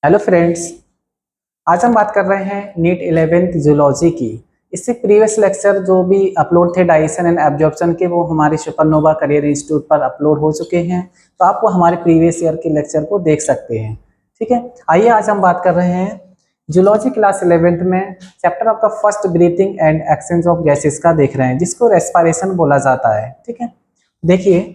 Hello friends. आज हम बात कर रहे हैं नीट 11th जूलॉजी की। इससे प्रीवियस लेक्चर जो भी अपलोड थे डाइजेशन एंड एब्जॉर्प्शन के, वो हमारे सुपरनोवा करियर इंस्टीट्यूट पर अपलोड हो चुके हैं। तो आप वो हमारे प्रीवियस ईयर के लेक्चर को देख सकते हैं। ठीक है, आइए आज हम बात कर रहे हैं जूलॉजी क्लास 11th में chapter of the first breathing and exchange of gases का देख रहे हैं, जिसको रेस्पिरेशन बोला जाता है। ठीक है, देखिए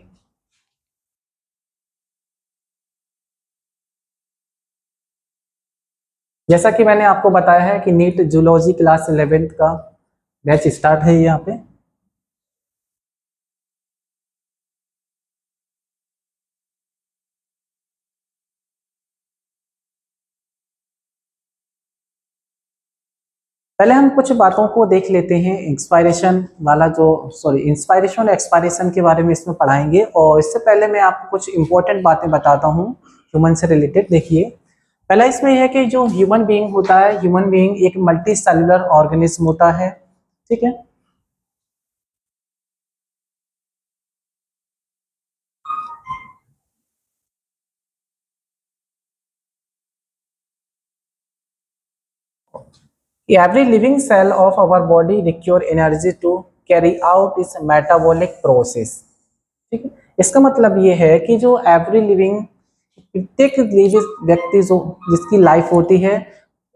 जैसा कि मैंने आपको बताया है कि नीट जूलॉजी क्लास 11th का बैच स्टार्ट है यहाँ पे। पहले हम कुछ बातों को देख लेते हैं। इंस्पायरेशन वाला जो इंस्पायरेशन और एक्सपायरेशन के बारे में इसमें पढ़ाएंगे, और इससे पहले मैं आपको कुछ इंपॉर्टेंट बातें बताता हूँ ह्यूमन से रिलेटेड। देखिए, पहला इसमें यह है कि जो ह्यूमन बीइंग होता है, ह्यूमन बीइंग एक मल्टी सेलुलर ऑर्गेनिज्म होता है। ठीक है, every living cell of our body require energy to carry out its metabolic process। ठीक है, इसका मतलब ये है कि जो एवरी लिविंग, प्रत्येक व्यक्ति जो जिसकी लाइफ होती है,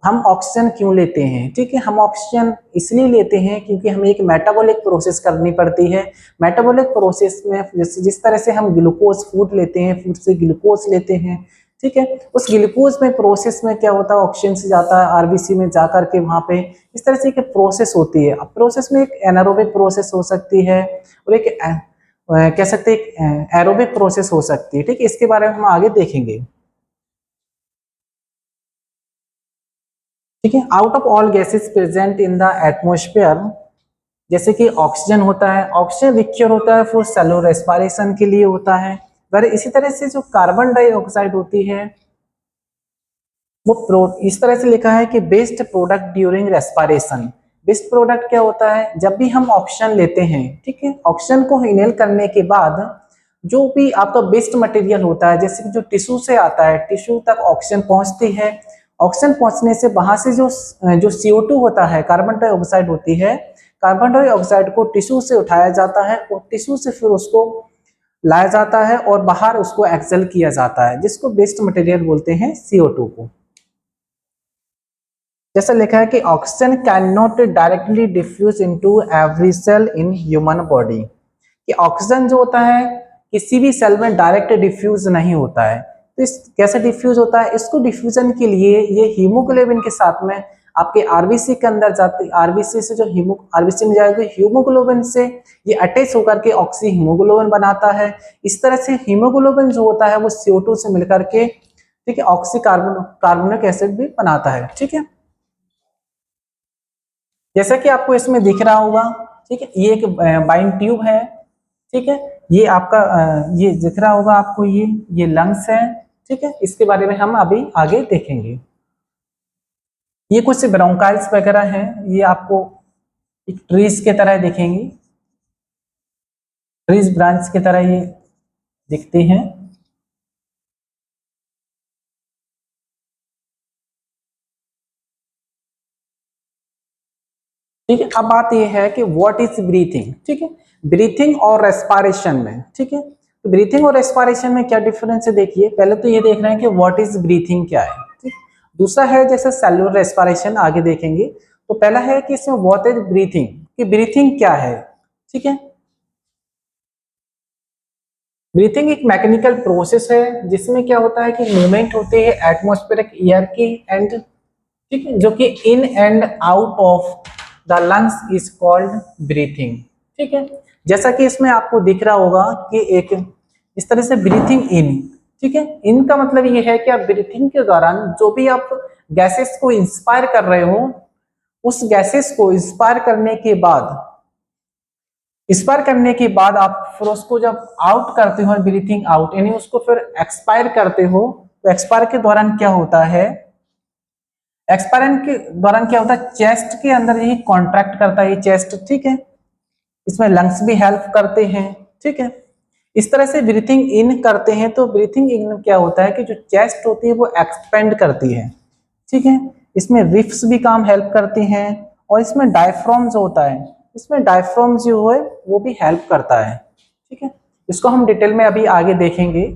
हम ऑक्सीजन क्यों लेते हैं? ठीक है, हम ऑक्सीजन इसलिए लेते हैं क्योंकि हमें एक मेटाबॉलिक प्रोसेस करनी पड़ती है। मेटाबॉलिक प्रोसेस में जिस तरह से हम ग्लूकोज फूड लेते हैं, फूड से ग्लूकोज लेते हैं। ठीक है, उस ग्लूकोज में प्रोसेस में क्या होता है, ऑक्सीजन से जाता है आरबीसी में, जा करके वहां पे इस तरह से एक प्रोसेस होती है। अब प्रोसेस में एक एनारोबिक प्रोसेस हो सकती है और एक कह सकते हैं एरोबिक प्रोसेस हो सकती है। ठीक है, इसके बारे में हम आगे देखेंगे। ठीक है, out of all gases present in the atmosphere, जैसे कि ऑक्सीजन होता है, ऑक्सीजन रिक्वायर होता है फॉर सेलुलर रेस्पिरेशन के लिए होता है। पर इसी तरह से जो कार्बन डाइऑक्साइड होती है, वो इस तरह से लिखा है कि best product during respiration. Best product क्या होता है? जब भी हम ऑक्सीजन लेते हैं, ठीक है, ऑक्सीजन को इनहेल करने के बाद जो भी आपका वेस्ट मटेरियल होता है, जैसे कि जो टिश्यू से आता है, टिश्यू तक ऑक्सीजन पहुंचती है। ऑक्सीजन पहुंचने से वहां से जो जो CO2 होता है, कार्बन डाइऑक्साइड होती है, कार्बन डाइऑक्साइड को टिश्यू से उठाया जाता है और टिश्यू से फिर उसको लाया जाता है और बाहर उसको एक्सहेल किया जाता है, जिसको वेस्ट मटेरियल बोलते हैं, CO2 को। जैसा लिखा है कि oxygen can not directly diffuse into every cell in human body. कि ऑक्सीजन जो होता है किसी भी सेल में डायरेक्ट डिफ्यूज नहीं होता है। तो इस कैसे डिफ्यूज होता है? इसको डिफ्यूजन के लिए ये हीमोग्लोबिन के साथ में आपके आरबीसी के अंदर जाती, आरबीसी से जो आरबीसी में जाएगी, हीमोग्लोबिन से ये अटैच होकर के ऑक्सी हीमोग्लोबिन बनाता है। इस तरह से हीमोग्लोबिन जो होता है वो CO2 से मिलकर के, ठीक है, ऑक्सी कार्बोनिक एसिड भी बनाता है। ठीक है, जैसा कि आपको इसमें दिख रहा होगा, ठीक है, ये एक बाइंग ट्यूब है। ठीक है, ये आपका ये दिख रहा होगा आपको, ये लंग्स है। ठीक है, इसके बारे में हम अभी आगे देखेंगे। ये कुछ ब्रोंकाइल्स वगैरह हैं, ये आपको एक ट्रीज के तरह दिखेंगी, ट्रीज ब्रांच की तरह ये दिखती हैं। ठीक है, अब बात ये है कि व्हाट इज ब्रीथिंग। ठीक है, ब्रीथिंग और रेस्पिरेशन में, ठीक है, तो ब्रीथिंग और रेस्पिरेशन में क्या डिफरेंस है? देखिए, पहले तो ये देख रहे हैं कि व्हाट इज ब्रीथिंग क्या है। ठीक, दूसरा है जैसे सेलुलर रेस्पिरेशन, आगे देखेंगे। तो पहला है कि इसमें व्हाट इज ब्रीथिंग, कि ब्रीथिंग क्या है। ठीक है, ब्रीथिंग एक मैकेनिकल प्रोसेस है जिसमें क्या होता है कि मूवमेंट होती है एटमॉस्फेरिक एयर की एंड, ठीक है, जो कि in and out of the lungs is called breathing. ठीक है, जैसा कि इसमें आपको दिख रहा होगा कि एक इस तरह से ब्रीथिंग इन, ठीक है, इनका मतलब ये है कि आप ब्रीथिंग के दौरान जो भी आप गैसेस को इंस्पायर कर रहे हो, उस गैसेस को इंस्पायर करने के बाद आप फिर उसको जब आउट करते हो, ब्रीथिंग आउट, यानी उसको फिर एक्सपायर करते हो। तो एक्सपायर के दौरान क्या होता है? एक्सपायरन के दौरान क्या होता है? चेस्ट के अंदर यही कॉन्ट्रैक्ट करता है ये चेस्ट। ठीक है, इसमें लंग्स भी हेल्प करते हैं। ठीक है, इस तरह से ब्रीथिंग इन करते हैं तो ब्रीथिंग इन क्या होता है कि जो चेस्ट होती है वो एक्सपेंड करती है, ठीक है। इसमें रिफ्स भी काम हेल्प करती हैं और इसमें डायफ्राम जो होता है, इसमें डायफ्राम जो है वो भी हेल्प करता है, ठीक है। इसको हम डिटेल में अभी आगे देखेंगे।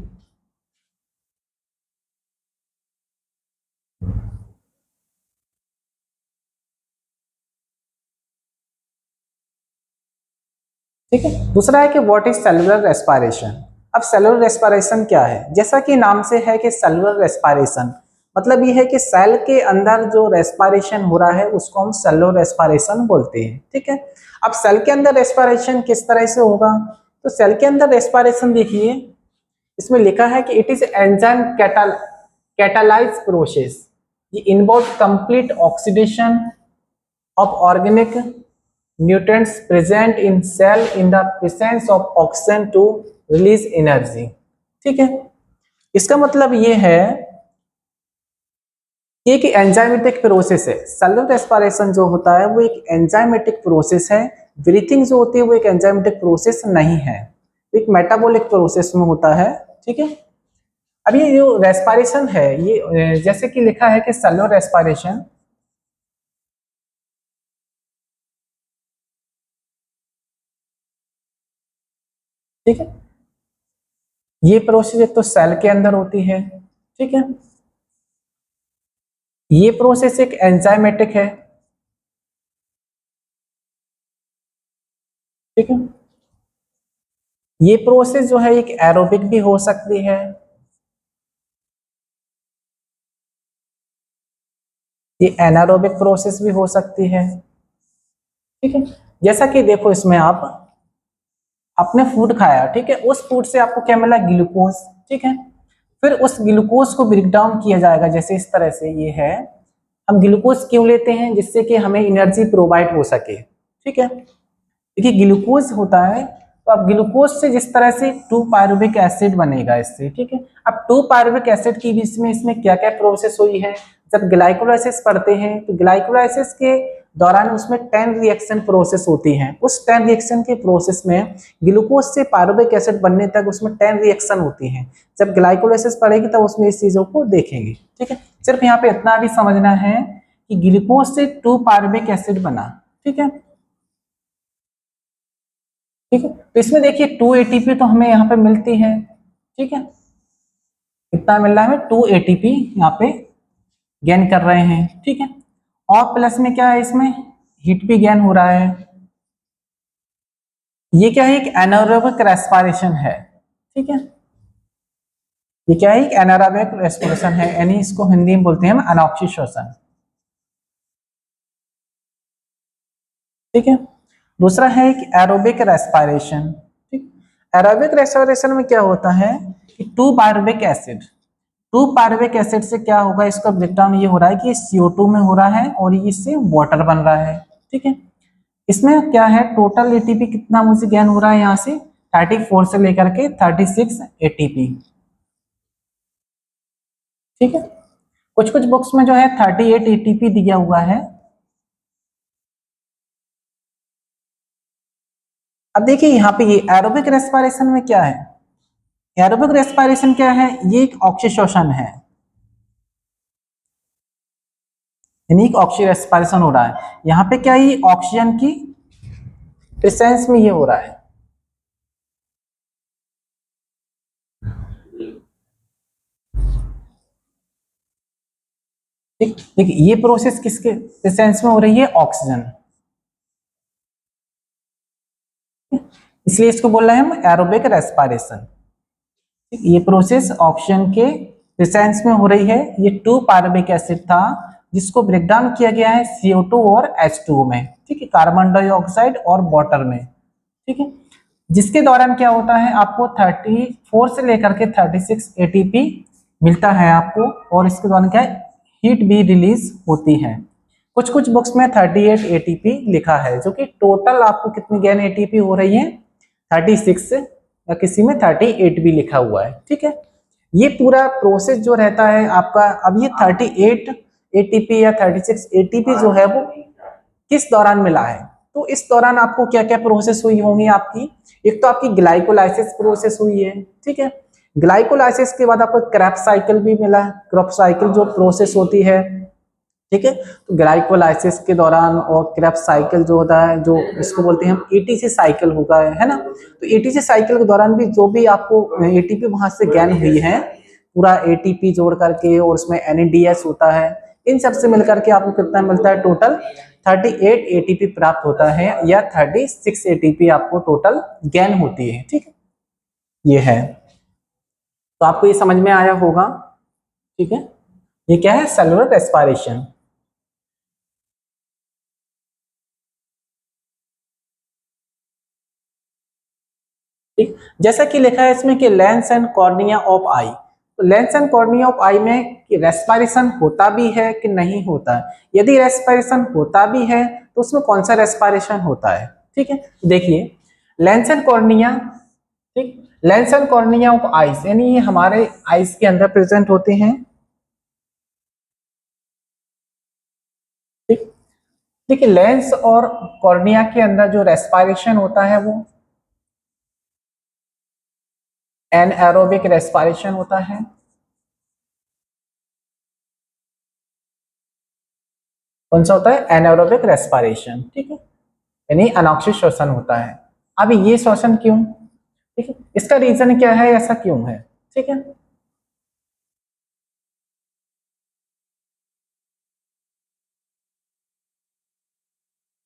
ठीक है, दूसरा है कि व्हाट इज सेलुलर रेस्पिरेशन। अब सेलुलर रेस्पिरेशन क्या है, जैसा कि नाम से है कि सेलुलर रेस्पिरेशन मतलब ये है कि सेल के अंदर जो रेस्पिरेशन हो रहा है उसको हम सेलुलर रेस्पिरेशन बोलते हैं, ठीक है। अब सेल के अंदर रेस्पिरेशन किस तरह से होगा, तो सेल के अंदर रेस्पिरेशन देखिए, इसमें लिखा है कि it is enzyme catalyse process, ये involve complete oxidation of organic nutrients present in cell in the presence of oxygen to release energy, ठीक है। इसका मतलब ये है कि एक एंजाइमेटिक प्रोसेस है, सेलुलर रेस्पिरेशन जो होता है वो एक एंजाइमेटिक प्रोसेस है, ब्रीथिंग जो होती है वो एक एंजाइमेटिक प्रोसेस नहीं है, एक मेटाबॉलिक प्रोसेस में होता है, ठीक है। अब ये जो रेस्पिरेशन है ये जैसे कि लिखा है कि सेलुलर रेस्पिरेशन, ठीक है, ये प्रोसेस एक तो सेल के अंदर होती है, ठीक है। ये प्रोसेस एक एंजाइमेटिक है, ठीक है। ये प्रोसेस जो है एक एरोबिक भी हो सकती है, ये एनारोबिक प्रोसेस भी हो सकती है, ठीक है। जैसा कि देखो इसमें आप आपने फूड खाया, ठीक है, उस फूड से आपको क्या मिला, ग्लूकोज, ठीक है। फिर उस ग्लूकोज को ब्रेक डाउन किया जाएगा, जैसे इस तरह से ये है, हम ग्लूकोज क्यों लेते हैं, जिससे कि हमें एनर्जी प्रोवाइड हो सके, ठीक है। देखिए ग्लूकोज होता है तो अब ग्लूकोज से जिस तरह से 2 पायरुविक एसिड बनेगा इससे, ठीक है। अब 2 पायरुविक एसिड के बीच में इसमें क्या क्या प्रोसेस हुई है, जब ग्लाइकोलाइसिस पढ़ते हैं तो ग्लाइकोलाइसिस के दौरान उसमें 10 रिएक्शन प्रोसेस होती हैं, उस 10 रिएक्शन के प्रोसेस में ग्लूकोज से पायरुविक एसिड बनने तक उसमें 10 रिएक्शन होती हैं। जब ग्लाइकोलाइसिस पढ़ेगी तब उसमें इस चीजों को देखेंगे, ठीक है। सिर्फ यहाँ पे इतना भी समझना है कि ग्लूकोज से 2 पायरुविक एसिड बना, ठीक है, ठीक है। तो इसमें देखिए 2 एटीपी तो हमें यहाँ पे मिलती है, ठीक है, कितना मिल रहा है हमें, 2 एटीपी यहाँ पे गेन कर रहे हैं, ठीक है। और प्लस में क्या है, इसमें हीट भी गेन हो रहा है। ये क्या है, एक एनारोबिक रेस्पिरेशन है, ठीक है। ये क्या है, एक एनारोबिक रेस्पिरेशन है, यानी इसको हिंदी में बोलते हैं हम अनॉक्सी श्वसन, ठीक है। दूसरा है एक एरोबिक रेस्पिरेशन, ठीक। एरोबिक रेस्पिरेशन में क्या होता है कि 2 पायरुविक एसिड, 2 पायरुविक एसिड से क्या होगा, इसका ब्रेकडाउन ये हो रहा है कि CO2 में हो रहा है और इससे वाटर बन रहा है, ठीक है। इसमें क्या है, टोटल एटीपी कितना मुझे गेन हो रहा है, यहाँ से 34 से लेकर के 36 एटीपी, ठीक है। कुछ कुछ बुक्स में जो है 38 एटीपी दिया हुआ है। अब देखिए यहाँ पे ये एरोबिक रेस्पिरेशन में क्या है, एरोबिक रेस्पिरेशन क्या है, ये एक ऑक्सीशोषण है, यानी ऑक्सीजन रेस्पिरेशन हो रहा है। यहाँ पे क्या, ये ऑक्सीजन की प्रेजेंस में ये हो रहा है, ठीक। देखिए ये प्रोसेस किसके प्रेजेंस में हो रही है, ऑक्सीजन, इसलिए इसको बोल रहे हैं हम एरोबिक रेस्पिरेशन। ये प्रोसेस ऑक्सीजन के प्रेजेंस में हो रही है। ये 2 पायरुविक एसिड था जिसको ब्रेक डाउन किया गया है CO2 और H2O में, ठीक है, कार्बन डाइऑक्साइड और वाटर में, ठीक है। जिसके दौरान क्या होता है, आपको 34 से लेकर के 36 एटीपी मिलता है आपको, और इसके दौरान क्या है, हीट भी रिलीज होती है। कुछ कुछ बुक्स में 38 एटीपी लिखा है, जो कि टोटल आपको कितनी गेन एटीपी हो रही है, 36, या किसी में 38 भी लिखा हुआ है, ठीक है। ये पूरा प्रोसेस जो रहता है आपका, अब ये 38 एटीपी या 36 एटीपी जो है वो किस दौरान मिला है, तो इस दौरान आपको क्या क्या प्रोसेस हुई होंगी आपकी, एक तो आपकी ग्लाइकोलाइसिस प्रोसेस हुई है, ठीक है। ग्लाइकोलाइसिस के बाद आपको क्रेब्स साइकिल भी मिला है, क्रेब्स साइकिल जो प्रोसेस होती है, ठीक है। तो ग्लाइकोलाइसिस के दौरान और क्रेब्स साइकिल जो होता है, जो इसको बोलते हैं हम एटीसी साइकिल होगा, है ना। तो एटीसी साइकिल के दौरान भी जो भी आपको एटीपी वहां से गेन हुई है, पूरा एटीपी जोड़ करके, और उसमें एनएडीएस होता है, इन सब से मिलकर के आपको कितना मिलता है, टोटल 38 एटीपी प्राप्त होता है, या 36 एटीपी आपको टोटल गेन होती है, ठीक है। ये है, तो आपको ये समझ में आया होगा, ठीक है। ये क्या है, सेलुलर रेस्पिरेशन। ठीक, जैसा कि लिखा है इसमें कि लेंस एंड कॉर्निया ऑफ आई, तो लेंस एंड कॉर्निया ऑफ आई में रेस्पिरेशन होता भी है कि नहीं होता है। यदि रेस्पिरेशन होता भी है तो उसमें कौन सा रेस्पिरेशन होता है, ठीक है। देखिए लेंस एंड कॉर्निया, ठीक, lens and cornea of eyes, यानी ये हमारे आईज के अंदर प्रेजेंट होते हैं, ठीक। देखिए लेंस और कॉर्निया के अंदर जो रेस्पिरेशन होता है वो एनएरोबिक रेस्पिरेशन होता है। कौन सा होता है, एनारोबिक रेस्पिरेशन, ठीक है, यानी अनॉक्सिक श्वसन होता है। अब ये श्वसन क्यों, ठीक है, इसका रीजन क्या है, ऐसा क्यों है, ठीक है।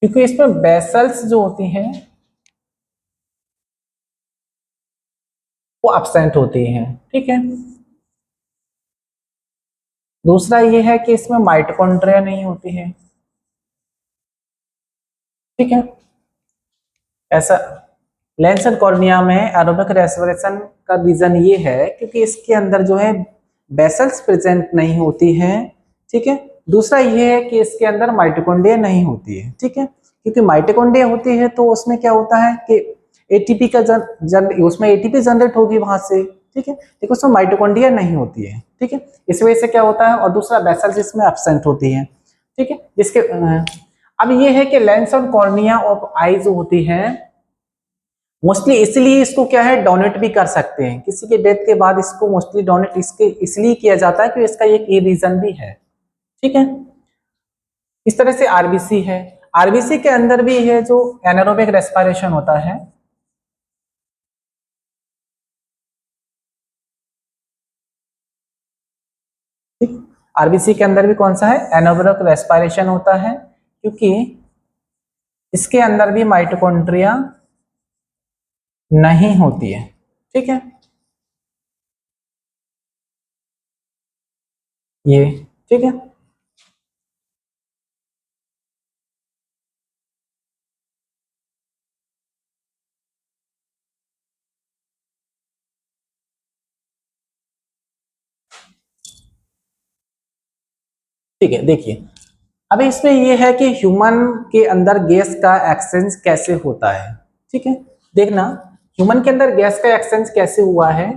क्योंकि इसमें वेसल्स जो होती हैं वो एब्सेंट होती हैं, ठीक है। दूसरा ये है कि इसमें माइटोकॉन्ड्रिया नहीं होती है, ठीक है। ऐसा लेंस एंड कॉर्निया में एरोबिक रेस्पिरेशन का रीजन ये है क्योंकि इसके अंदर जो है वेसल्स प्रेजेंट नहीं होती हैं, ठीक है। दूसरा ये है कि इसके अंदर माइटोकॉन्ड्रिया नहीं होती है, ठीक है। क्योंकि माइटोकॉन्ड्रिया होती है तो उसमें क्या होता है कि एटीपी का उसमें एटीपी जनरेट होगी वहां से, ठीक है, लेकिन उसमें माइटोकॉन्ड्रिया नहीं होती है, ठीक है। इस वजह से क्या होता है, और दूसरा वेसल्स इसमें एब्सेंट होती है, ठीक है। जिसके अब ये है कि लेंस और कॉर्निया ऑफ आई जो होती है मोस्टली, इसलिए इसको क्या है डोनेट भी कर सकते हैं, किसी के डेथ के बाद इसको मोस्टली डोनेट इसके इसलिए किया जाता है कि इसका एक ये रीजन भी है, ठीक है। इस तरह से आरबीसी है, आरबीसी के अंदर भी है जो एनारोबिक रेस्पिरेशन होता है, ठीक। आरबीसी के अंदर भी कौन सा है, एनारोबिक रेस्पिरेशन होता है, क्योंकि इसके अंदर भी माइटोकॉन्ड्रिया नहीं होती है, ठीक है। ये ठीक है, ठीक है। देखिए अब इसमें यह है कि ह्यूमन के अंदर गैस का एक्सचेंज कैसे होता है, ठीक है। देखना ह्यूमन के अंदर गैस का एक्सचेंज कैसे हुआ है,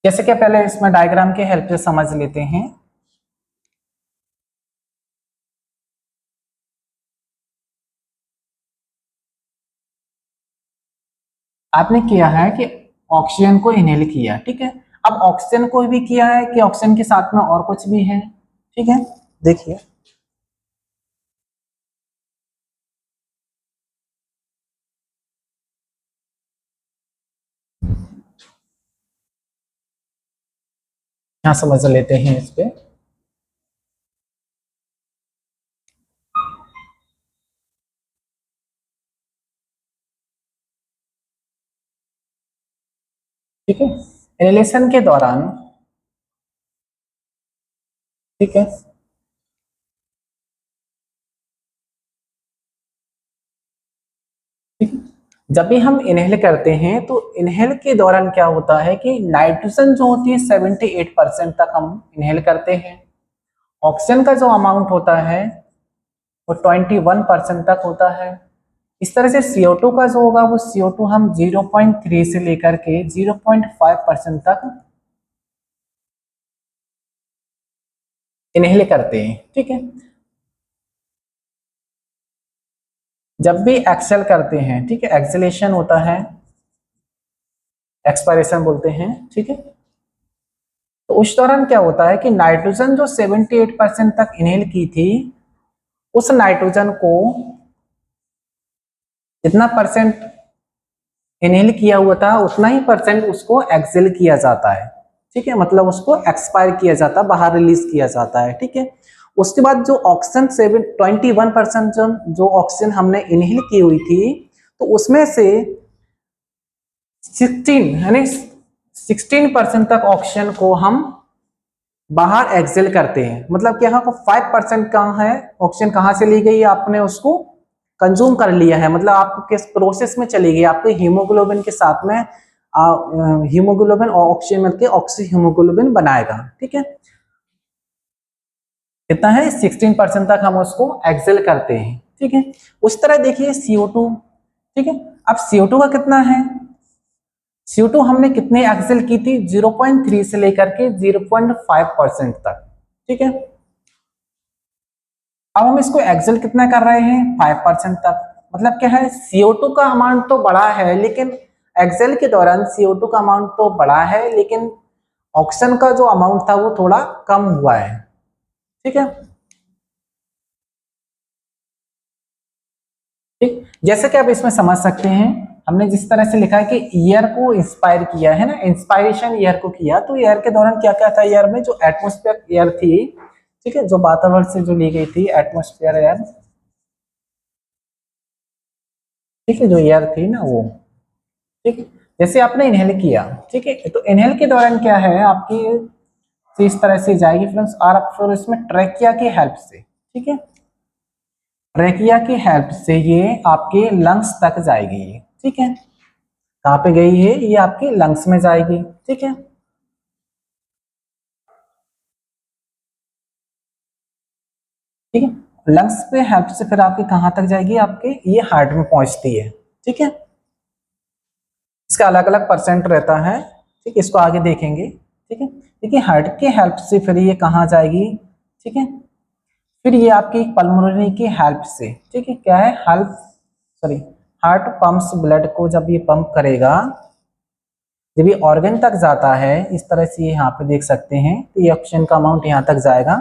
जैसे कि पहले इसमें डायग्राम के हेल्प से समझ लेते हैं। आपने किया है कि ऑक्सीजन को इनहेल किया, ठीक है। अब ऑक्सीजन को भी किया है कि ऑक्सीजन के साथ में और कुछ भी है, ठीक है। देखिए यहाँ समझ लेते हैं इस पे, ठीक है। इनहेलेशन के दौरान, ठीक है, ठीक है, जब भी हम इनहेल करते हैं तो इनहेल के दौरान क्या होता है कि नाइट्रोजन जो होती है 78% तक हम इनहेल करते हैं, ऑक्सीजन का जो अमाउंट होता है वो 21% तक होता है। इस तरह से CO2 का जो होगा वो CO2 हम 0.3 से लेकर के 0.5% तक इनहेल करते हैं, ठीक है। जब भी एक्सेल करते हैं, ठीक है, एक्सेलेशन होता है, एक्सपायरेशन बोलते हैं, ठीक है। तो उस दौरान क्या होता है कि नाइट्रोजन जो 78% तक इनहेल की थी, उस नाइट्रोजन को जितना परसेंट इनहेल किया हुआ था उतना ही परसेंट उसको एक्सेल किया जाता है, ठीक है, मतलब उसको एक्सपायर किया जाता है, बाहर रिलीज किया जाता है, ठीक है। उसके बाद जो ऑक्सीजन 21% जो ऑक्सीजन हमने इनहेल की हुई थी, तो उसमें से 16 यानी 16% तक ऑक्सीजन को हम बाहर एक्सेल करते हैं। मतलब कि यहाँ को 5% कहाँ है ऑक्सीजन, कहाँ से ली गई, आपने उसको कंज्यूम कर लिया है, मतलब आपको किस प्रोसेस में चली गई, आपके हीमोग्लोबिन के साथ में हीमोग्लोबिन और ऑक्सीजन मिलकर ऑक्सी हीमोग्लोबिन बनाएगा, ठीक है। कितना है 16% तक हम उसको एक्सेल करते हैं, ठीक है। उस तरह देखिए CO2, ठीक है। अब CO2 का कितना है, CO2 हमने कितने एक्सेल की थी, 0.3 से लेकर के 0.5% तक, ठीक है। अब हम इसको एक्सेल कितना कर रहे हैं, 5% तक। मतलब क्या है, CO2 का अमाउंट तो बड़ा है, लेकिन एक्सेल के दौरान CO2 का अमाउंट तो बड़ा है, लेकिन ऑक्सीजन का जो अमाउंट था वो थोड़ा कम हुआ है, ठीक है। ठीक, जैसे कि आप इसमें समझ सकते हैं, हमने जिस तरह से लिखा है कि ईयर को इंस्पायर किया है ना, इंस्पायरेशन ईयर को किया, तो ईयर के दौरान क्या क्या था, ईयर में जो एटमोस्फेयर एयर थी, ठीक है, जो वातावरण से जो ली गई थी एटमोस्फेयर एयर, ठीक है, जो एयर थी ना वो, ठीक है। जैसे आपने इनहेल किया, ठीक है, तो इनहेल के दौरान क्या है आपकी इस तरह से जाएगी फ्रेंड्स, और आप फिर इसमें ट्रैकिया की हेल्प से, ठीक है, ट्रैकिया की हेल्प से ये आपके लंग्स तक जाएगी, ठीक है। कहाँ पे गई है, ये आपके लंग्स में जाएगी, ठीक है, ठीक है। लंग्स पे हेल्प से फिर आपके कहाँ तक जाएगी, आपके ये हार्ट में पहुंचती है, ठीक है। इसका अलग अलग परसेंट रहता है, ठीक है, इसको आगे देखेंगे, ठीक है। देखिए हार्ट के हेल्प से फिर ये कहाँ जाएगी, ठीक है, फिर ये आपकी पल्मोनरी की हेल्प से, ठीक है, क्या है help, sorry, heart pumps blood को, जब ये पंप करेगा, जब ये ऑर्गन तक जाता है, इस तरह से ये यहाँ पे देख सकते हैं, तो ये ऑक्सीजन का अमाउंट यहाँ तक जाएगा।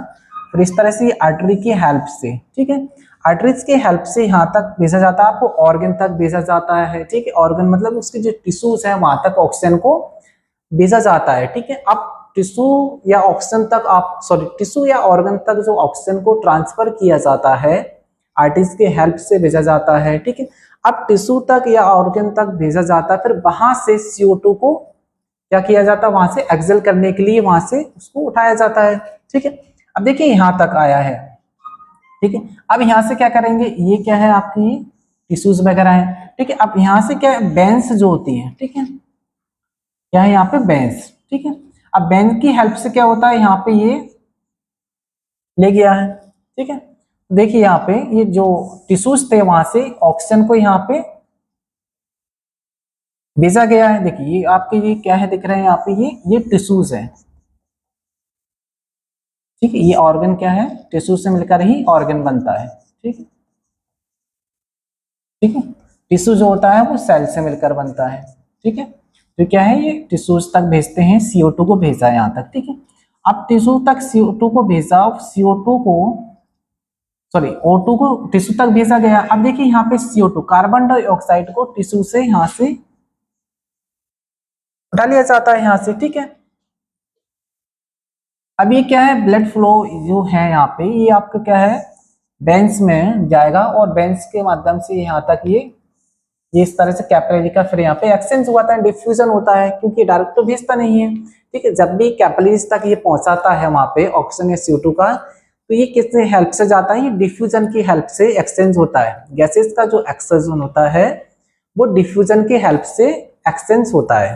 फिर इस तरह से ये आर्टरी की हेल्प से, ठीक है, आर्टरीज की हेल्प से यहाँ तक भेजा जाता है, आपको ऑर्गन तक भेजा जाता है, ठीक है। ऑर्गन मतलब उसके जो टिश्यूज है वहां तक ऑक्सीजन को भेजा जाता है, ठीक है। अब टिश्यू या ऑक्सीजन तक आप, सॉरी, टिश्यू या ऑर्गन तक जो ऑक्सीजन को ट्रांसफर किया जाता है, आर्टरीज के हेल्प से भेजा जाता है, ठीक है। अब टिश्यू तक या ऑर्गन तक भेजा जाता है, फिर वहां से CO2 को क्या किया जाता है, वहां से एक्सेल करने के लिए वहां से उसको उठाया जाता है, ठीक है। अब देखिए यहां तक आया है, ठीक है। अब यहां से क्या करेंगे, ये क्या है आपकी टिश्यूज वगैरह है, ठीक है। अब यहां से क्या है, बेंस जो होती है, ठीक है, क्या है यहाँ पे बेंस, ठीक है। अब बेंस की हेल्प से क्या होता है, यहाँ पे ये ले गया है, ठीक है। देखिए यहाँ पे ये जो टिश्यूज थे वहां से ऑक्सीजन को यहाँ पे भेजा गया है। देखिए ये आपके ये क्या है दिख रहे हैं यहाँ पे, ये टिश्यूज है, ठीक है। ये ऑर्गन क्या है, टिश्यू से मिलकर ही ऑर्गन बनता है, ठीक है, ठीक है। टिश्यू जो होता है वो सेल से मिलकर बनता है, ठीक है। तो क्या है, ये टिश्यूज तक भेजते हैं, CO2 को भेजा यहाँ तक, ठीक है। अब टिश्यू तक CO2 को भेजा, CO2 को, सॉरी, O2 को टिश्यू तक भेजा गया। अब देखिए यहाँ पे CO2 कार्बन डाइऑक्साइड को टिश्यू से यहाँ से उठा लिया जाता है यहाँ से, ठीक है। अब ये क्या है, ब्लड फ्लो जो है यहाँ पे, ये आपका क्या है, बेंस में जाएगा, और बेंस के माध्यम से यहाँ तक ये इस तरह से कैपिलरी का फिर यहाँ पे एक्सचेंज हुआ है, डिफ्यूजन होता है, क्योंकि डायरेक्ट तो भेजता नहीं है, ठीक है। जब भी कैपिलरीज तक ये पहुंचाता है वहां पे ऑक्सीजन या CO2 का, तो ये किससे हेल्प से जाता है, ये डिफ्यूजन की हेल्प से एक्सचेंज होता है। गैसेस का जो एक्सचेंज होता है वो डिफ्यूजन की हेल्प से एक्सचेंज होता है,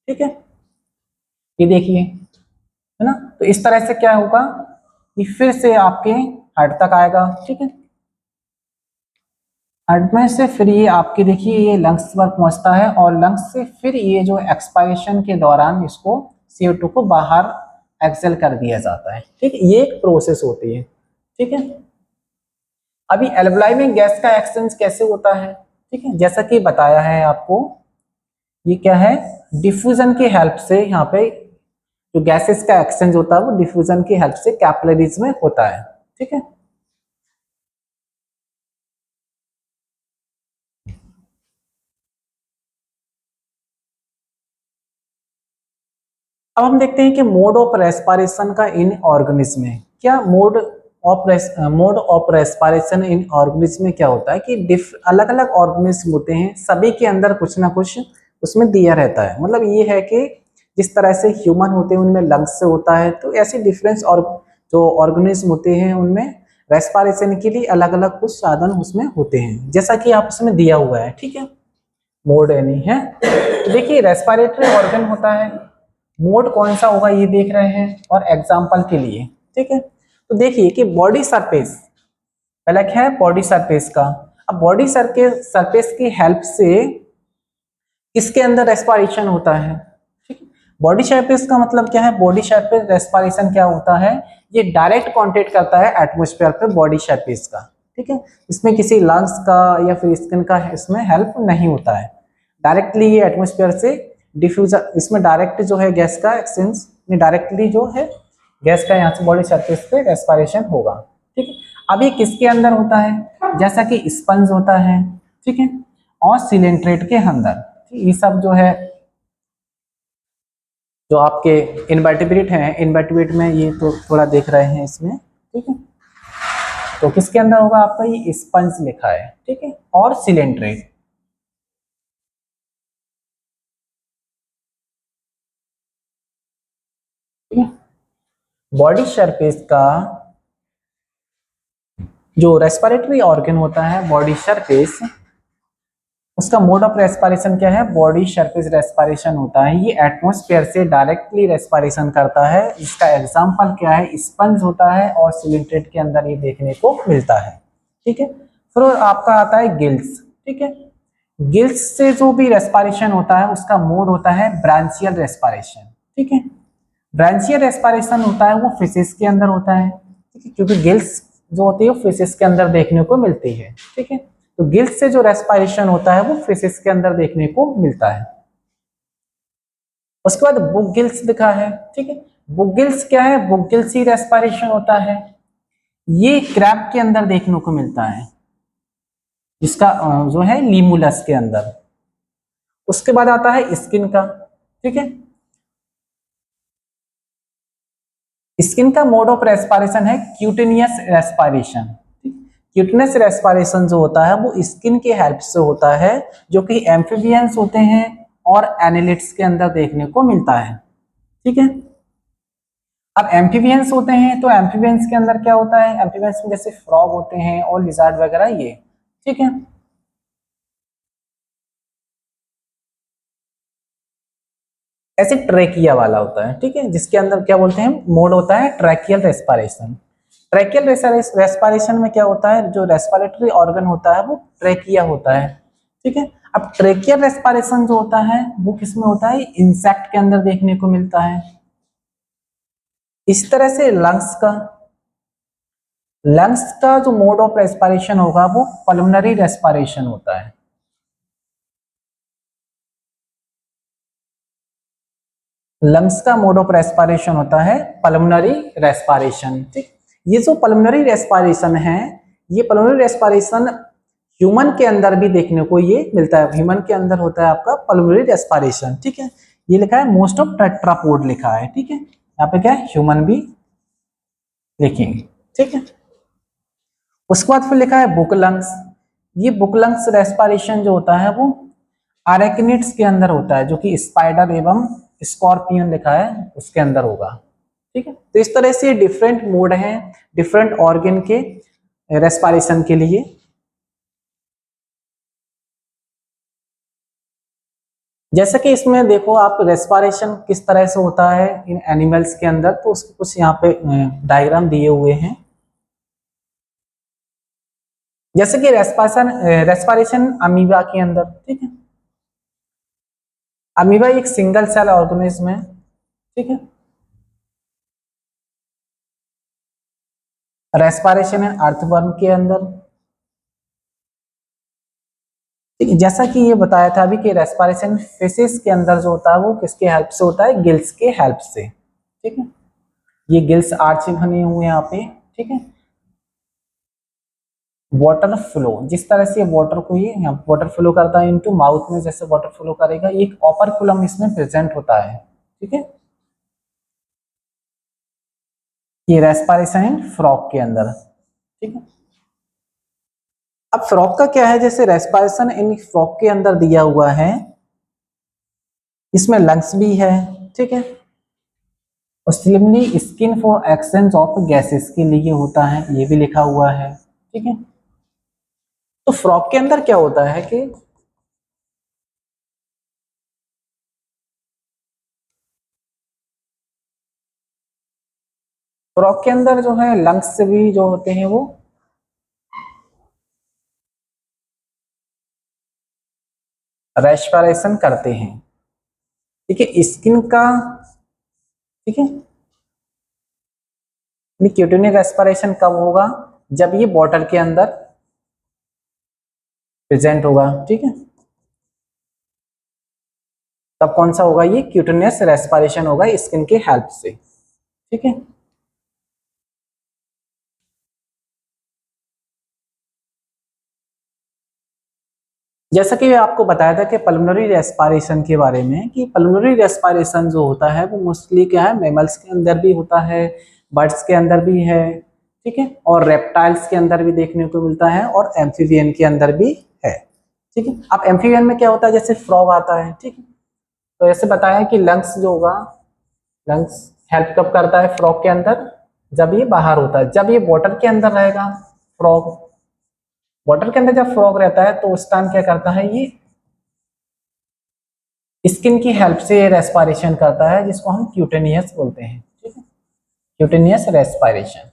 ठीक है। ये देखिए, है ना, तो इस तरह से क्या होगा, ये फिर से आपके हार्ट तक आएगा, ठीक है। हार्ट में से फिर ये आपके देखिए ये लंग्स पर पहुंचता है, और लंग्स से फिर ये जो एक्सपायरेशन के दौरान इसको CO2 को बाहर एक्सेल कर दिया जाता है, ठीक है। ये एक प्रोसेस होती है, ठीक है। अभी एल्वलाई में गैस का एक्सचेंज कैसे होता है, ठीक है, जैसा कि बताया है आपको, ये क्या है, डिफ्यूजन की हेल्प से यहाँ पे जो गैसेस का एक्सचेंज होता है वो डिफ्यूजन की हेल्प से कैपिलरीज में होता है, ठीक है। अब हम देखते हैं कि मोड ऑफ रेस्पिरेशन का इन ऑर्गेनिज्म में क्या mode of respiration in organism में क्या होता है कि अलग अलग ऑर्गेनिज्म होते हैं, सभी के अंदर कुछ ना कुछ उसमें दिया रहता है। मतलब ये है कि जिस तरह से ह्यूमन होते हैं उनमें लंग्स से होता है, तो ऐसे डिफरेंस और जो ऑर्गेनिज्म होते हैं उनमें रेस्पिरेशन के लिए अलग अलग कुछ साधन उसमें होते हैं, जैसा कि आप उसमें दिया हुआ है, ठीक है। मोड यानी है, देखिए रेस्पिरेटरी ऑर्गन होता है, मोड कौन सा होगा ये देख रहे हैं, और एग्जाम्पल के लिए, ठीक है। तो देखिए कि बॉडी सरफेस, पहला क्या है बॉडी सरफेस का। अब बॉडी सरफेस की हेल्प से किसके अंदर रेस्पिरेशन होता है, ठीक है। बॉडी सरफेस का मतलब क्या है, बॉडी सरफेस रेस्पिरेशन क्या होता है, ये डायरेक्ट कांटेक्ट करता है एटमॉस्फेयर पे बॉडी सरफेस का, ठीक है। इसमें किसी लंग्स का या फिर स्किन का इसमें हेल्प नहीं होता है, डायरेक्टली ये एटमॉस्फेयर से डिफ्यूजर, इसमें डायरेक्ट जो है गैस का एक्सचेंज में डायरेक्टली जो है गैस का यहाँ से बॉडी सरफेस पे रेस्पिरेशन होगा, ठीक है। अब ये किसके अंदर होता है, जैसा कि स्पंज होता है, ठीक है, और सिलेंट्रेट के अंदर, ये सब जो है जो आपके इनवर्टिब्रेट हैं, इनवर्टिब्रेट में ये तो थोड़ा देख रहे हैं इसमें, ठीक है। तो किसके अंदर होगा आपका, ये स्पंज लिखा है, ठीक है, और सिलेंट्रेट, ठीक है। बॉडी सरफेस का जो रेस्पिरेटरी ऑर्गन होता है बॉडी सरफेस, उसका मोड ऑफ रेस्पिरेशन क्या है, बॉडी सरफेस रेस्पिरेशन होता है। ये एटमॉस्फेयर से डायरेक्टली रेस्पिरेशन करता है, इसका एग्जांपल क्या है, स्पंज होता है और सिलिंड्रेट के अंदर ये देखने को मिलता है, ठीक है। फिर आपका आता है गिल्स, ठीक है। गिल्स से जो भी रेस्पिरेशन होता है उसका मोड होता है ब्रांचियल रेस्पिरेशन, ठीक है। ब्रांचियल रेस्पिरेशन होता है वो फिशेस के अंदर होता है, ठीक है, क्योंकि गिल्स जो होती है वो फिशेस के अंदर देखने को मिलती है, ठीक है। तो गिल्स से जो रेस्पिरेशन होता है वो फिशेस के अंदर देखने को मिलता है। उसके बाद बुक गिल्स दिखा है, ठीक है। बुक गिल्स क्या है, बुक गिल्स ही रेस्पिरेशन होता है, ये क्रैब के अंदर देखने को मिलता है, इसका जो है लीमुलस के अंदर। उसके बाद आता है स्किन का, ठीक है। स्किन का मोड ऑफ रेस्पिरेशन है क्यूटेनियस रेस्पिरेशन, क्यूटेनियस रेस्पिरेशन जो होता है वो स्किन के हेल्प से होता है, जो कि एम्फीबियंस होते हैं और एनिलिड्स के अंदर देखने को मिलता है, ठीक है। अब एम्फीबियंस होते हैं तो एम्फीबियंस के अंदर क्या होता है, एम्फीबियंस में जैसे फ्रॉग होते हैं और लिजार्ड वगैरह ये, ठीक है। ऐसे ट्रैकिया वाला होता है, ठीक है, जिसके अंदर क्या बोलते हैं मोड होता है ट्रैकियल रेस्पिरेशन। ट्रैकियल रेस्पिरेशन में क्या होता है, जो रेस्पिरेटरी ऑर्गन होता है वो ट्रैकिया होता है, ठीक है। अब ट्रैकियल रेस्पिरेशन जो होता है वो किसमें होता है, इंसेक्ट के अंदर देखने को मिलता है। इस तरह से लंग्स का जो मोड ऑफ रेस्पिरेशन होगा वो पल्मोनरी रेस्पिरेशन होता है। लंग्स का मोड ऑफ रेस्पिरेशन होता है पल्मोनरी रेस्पिरेशन, ठीक। ये जो पल्मोनरी रेस्पिरेशन है, ये पल्मोनरी रेस्पिरेशन ह्यूमन के अंदर भी देखने को ये मिलता है, ह्यूमन के अंदर होता है आपका पल्मोनरी रेस्पिरेशन, ठीक है। ये लिखा है मोस्ट ऑफ टेट्रापोड लिखा है, ठीक है, यहाँ पे क्या है ह्यूमन भी लिखेंगे, ठीक है। उसके बाद फिर लिखा है बुक लंग्स। ये बुक लंग्स रेस्पिरेशन जो होता है वो अरेक्निड्स के अंदर होता है, जो कि स्पाइडर एवं स्कॉर्पियन लिखा है उसके अंदर होगा, ठीक है। तो इस तरह से डिफरेंट मोड हैं डिफरेंट ऑर्गन के रेस्पिरेशन के लिए। जैसे कि इसमें देखो आप रेस्पिरेशन किस तरह से होता है इन एनिमल्स के अंदर, तो उसके कुछ यहाँ पे डायग्राम दिए हुए हैं। जैसे कि रेस्पिरेशन अमीबा के अंदर, ठीक है। अमीबा एक सिंगल सेल ऑर्गेनिज्म है, ठीक है। रेस्पिरेशन है अर्थवर्म के अंदर, ठीक है, जैसा कि ये बताया था अभी कि रेस्पिरेशन फेसेस के अंदर जो होता है वो किसके हेल्प से होता है, गिल्स के हेल्प से। ठीक है, ये गिल्स आर्च बने हुए हैं यहाँ पे। ठीक है, वाटर फ्लो, जिस तरह से वाटर को ये यहाँ वाटर फ्लो करता है इनटू माउथ में, जैसे वाटर फ्लो करेगा, एक ओपर्कुलम इसमें प्रेजेंट होता है। ठीक है, ये रेस्पिरेशन है फ्रॉग के अंदर। ठीक है, अब फ्रॉग का क्या है, जैसे रेस्पिरेशन इन फ्रॉग के अंदर दिया हुआ है, इसमें लंग्स भी है। ठीक है, और similarly skin for exchange of gases के लिए होता है, ये भी लिखा हुआ है। ठीक है, तो फ्रॉग के अंदर क्या होता है कि फ्रॉग के अंदर जो है लंग्स भी जो होते हैं वो रेस्पिरेशन करते हैं। ठीक है, स्किन का, ठीक है, क्यूटेनियल रेस्पिरेशन कब होगा, जब ये बॉटल के अंदर प्रेजेंट होगा। ठीक है, तब कौन सा होगा, ये क्यूटेनियस रेस्पिरेशन होगा स्किन के हेल्प से। ठीक है, जैसा कि आपको बताया था कि पल्मोनरी रेस्पिरेशन के बारे में, कि पल्मोनरी रेस्पिरेशन जो होता है वो मोस्टली क्या है, मैमल्स के अंदर भी होता है, बर्ड्स के अंदर भी है। ठीक है, और रेप्टाइल्स के अंदर भी देखने को मिलता है, और एम्फीबियन के अंदर भी है। ठीक है, अब एम्फीबियन में क्या होता है, जैसे फ्रॉग आता है। ठीक है, तो ऐसे बताया कि लंग्स जो होगा, लंग्स हेल्प कब करता है फ्रॉग के अंदर, जब ये बाहर होता है, जब ये वाटर के अंदर रहेगा फ्रॉग, वाटर के अंदर जब फ्रॉग रहता है तो उस टाइम क्या करता है, ये स्किन की हेल्प से रेस्पिरेशन करता है, जिसको हम क्यूटेनियस बोलते हैं। ठीक है, क्यूटेनियस रेस्पिरेशन।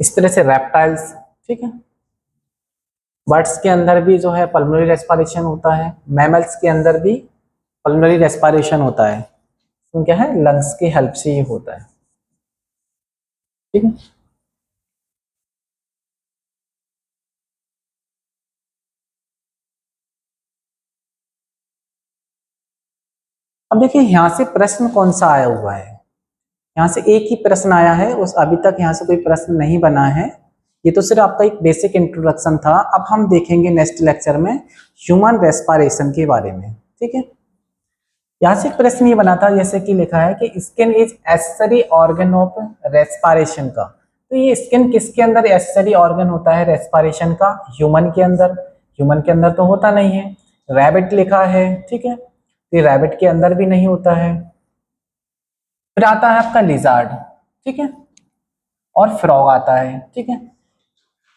इस तरह से रेप्टाइल्स, ठीक है, बर्ड्स के अंदर भी जो है पल्मोनरी रेस्पिरेशन होता है, मैमल्स के अंदर भी पल्मोनरी रेस्पिरेशन होता है, तो क्या है, लंग्स की हेल्प से ये होता है। ठीक है, अब देखिए यहाँ से प्रश्न कौन सा आया हुआ है, यहाँ से एक ही प्रश्न आया है, उस अभी तक यहाँ से कोई प्रश्न नहीं बना है। ये तो सिर्फ आपका एक बेसिक इंट्रोडक्शन था। अब हम देखेंगे नेक्स्ट लेक्चर में ह्यूमन रेस्पिरेशन के बारे में। ठीक है, यहाँ से एक प्रश्न ये बना था, जैसे कि लिखा है कि skin is accessory organ of respiration का, तो ये स्किन किसके अंदर एसेसरी ऑर्गन होता है रेस्पिरेशन का, ह्यूमन के अंदर। ह्यूमन के अंदर तो होता नहीं है। रैबिट लिखा है, ठीक है, तो ये रैबिट के अंदर भी नहीं होता है। फिर आता है आपका लिजार्ड, ठीक है, और फ्रॉग आता है। ठीक है,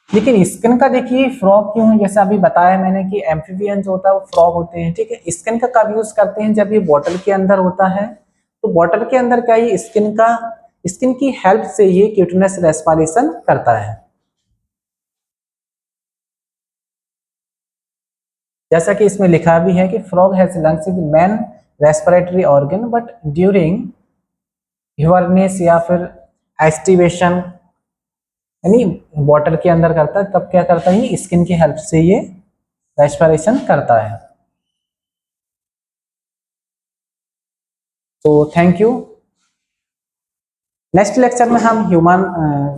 लेकिन स्किन का देखिए फ्रॉग क्यों है, जैसे अभी बताया मैंने कि एम्फीबियन जो होता है वो फ्रॉग होते हैं। ठीक है, स्किन का कब यूज करते हैं, जब ये बॉटल के अंदर होता है, तो बॉटल के अंदर क्या ये स्किन की हेल्प से ये क्यूटनेस रेस्पिरेशन करता है। जैसा कि इसमें लिखा भी है कि frog has lungs is main respiratory organ, but during hibernation या फिर एस्टिवेशन, यानी वाटर के अंदर करता है, तब क्या करता है, स्किन की हेल्प से ये रेस्पिरेशन करता है। तो थैंक यू। नेक्स्ट लेक्चर में हम ह्यूमन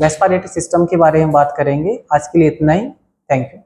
रेस्पिरेटरी सिस्टम के बारे में बात करेंगे। आज के लिए इतना ही। Thank you.